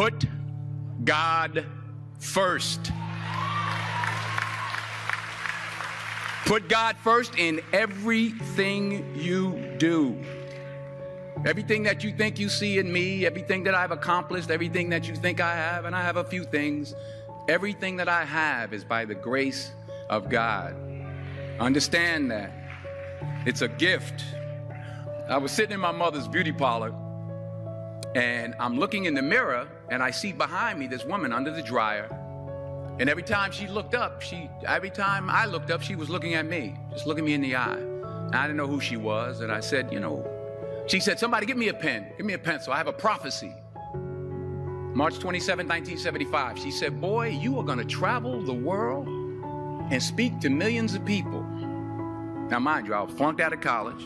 Put God first. Put God first in everything you do. Everything that you think you see in me, everything that I've accomplished, everything that you think I have, and I have a few things, everything that I have is by the grace of God. Understand that. It's a gift. I was sitting in my mother's beauty parlor, and I'm looking in the mirror, and I see behind me this woman under the dryer. And every time I looked up, she was looking at me, just looking me in the eye. And I didn't know who she was, and I said, she said, somebody give me a pen, give me a pencil. I have a prophecy. March 27, 1975. She said, boy, you are going to travel the world and speak to millions of people. Now, mind you, I was flunked out of college.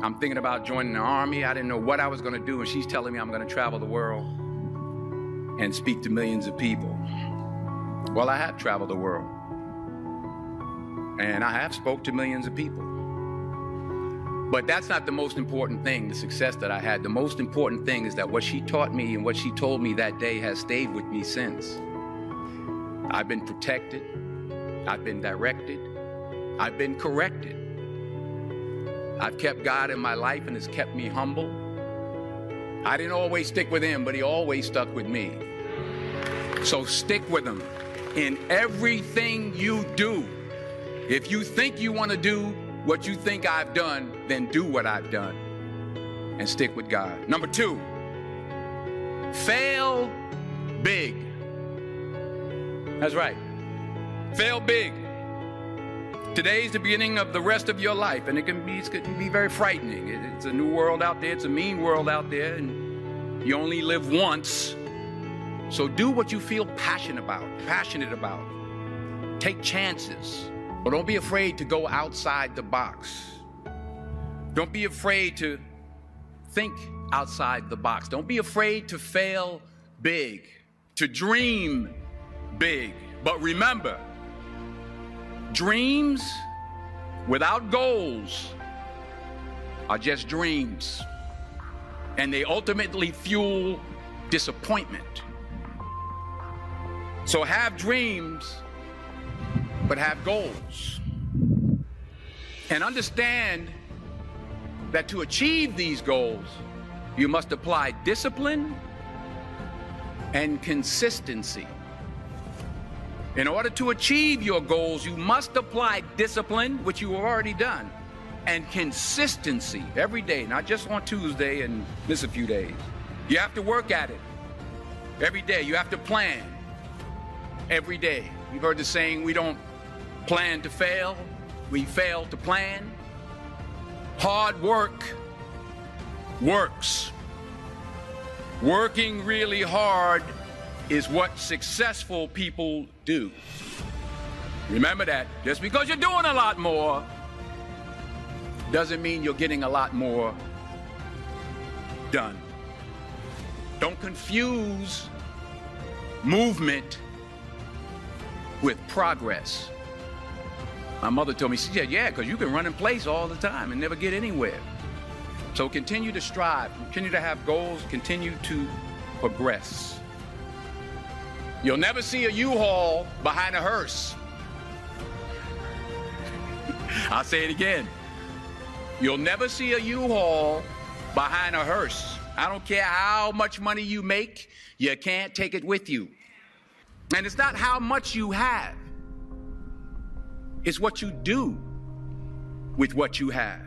I'm thinking about joining the army. I didn't know what I was going to do. And she's telling me I'm going to travel the world and speak to millions of people. Well, I have traveled the world. And I have spoke to millions of people. But that's not the most important thing, the success that I had. The most important thing is that what she taught me and what she told me that day has stayed with me since. I've been protected. I've been directed. I've been corrected. I've kept God in my life and it's kept me humble. I didn't always stick with him, but he always stuck with me. So stick with him in everything you do. If you think you want to do what you think I've done, then do what I've done and stick with God. Number 2, fail big. That's right. Fail big. Today's the beginning of the rest of your life, and it can be very frightening. It's a new world out there. It's a mean world out there, and you only live once. So do what you feel passionate about. Take chances. But don't be afraid to go outside the box. Don't be afraid to think outside the box. Don't be afraid to fail big, to dream big. But remember, dreams without goals are just dreams. And they ultimately fuel disappointment. So have dreams, but have goals. And understand that to achieve these goals, you must apply discipline and consistency. In order to achieve your goals, you must apply discipline, which you have already done, and consistency every day, not just on Tuesday and miss a few days. You have to work at it every day. You have to plan every day. You've heard the saying, we don't plan to fail, we fail to plan. Hard work works. Working really hard is what successful people do. Remember that. Just because you're doing a lot more doesn't mean you're getting a lot more done. Don't confuse movement with progress. My mother told me, she said, yeah, because you can run in place all the time and never get anywhere. So continue to strive, continue to have goals, continue to progress. You'll never see a U-Haul behind a hearse. I'll say it again. You'll never see a U-Haul behind a hearse. I don't care how much money you make, you can't take it with you. And it's not how much you have. It's what you do with what you have.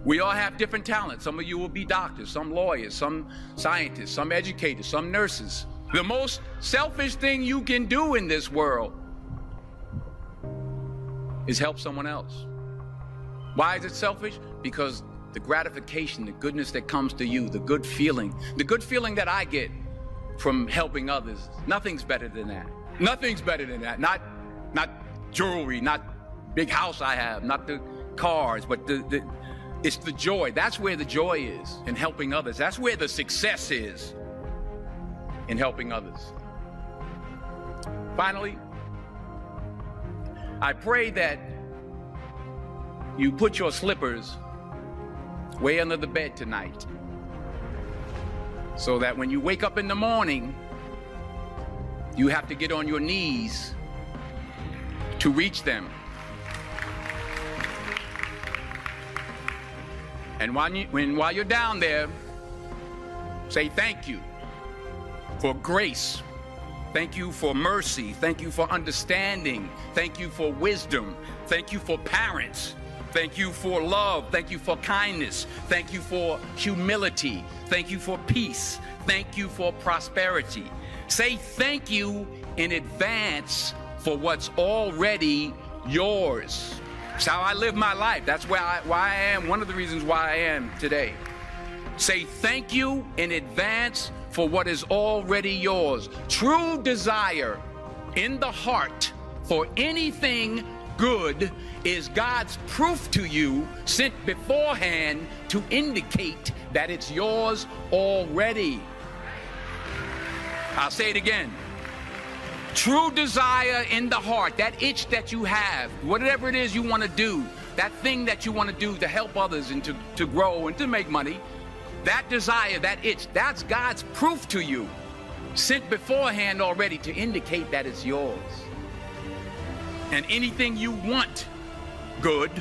We all have different talents. Some of you will be doctors, some lawyers, some scientists, some educators, some nurses. The most selfish thing you can do in this world is help someone else. Why is it selfish? Because the gratification, the goodness that comes to you, the good feeling that I get from helping others, nothing's better than that. Nothing's better than that. Not jewelry, not big house I have, not the cars, but it's the joy. That's where the joy is, in helping others. That's where the success is, in helping others. Finally, I pray that you put your slippers way under the bed tonight, so that when you wake up in the morning, You have to get on your knees to reach them. And while you're down there, say thank you for grace. Thank you for mercy. Thank you for understanding. Thank you for wisdom. Thank you for parents. Thank you for love. Thank you for kindness. Thank you for humility. Thank you for peace. Thank you for prosperity. Say thank you in advance for what's already yours. That's how I live my life. That's why I am, one of the reasons why I am today. Say thank you in advance for what is already yours. True desire in the heart for anything good is God's proof to you, sent beforehand to indicate that it's yours already. I'll say it again. True desire in the heart, that itch that you have, whatever it is you want to do, that thing that you want to do to help others and to grow and to make money, that desire, that itch, that's God's proof to you, sent beforehand already to indicate that it's yours. And anything you want good,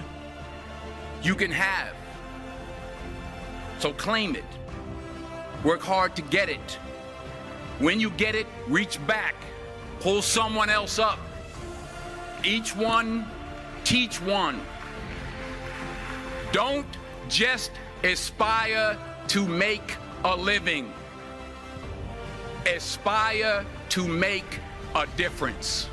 you can have. So claim it. Work hard to get it. When you get it, reach back. Pull someone else up. Each one, teach one. Don't just aspire to make a living. Aspire to make a difference.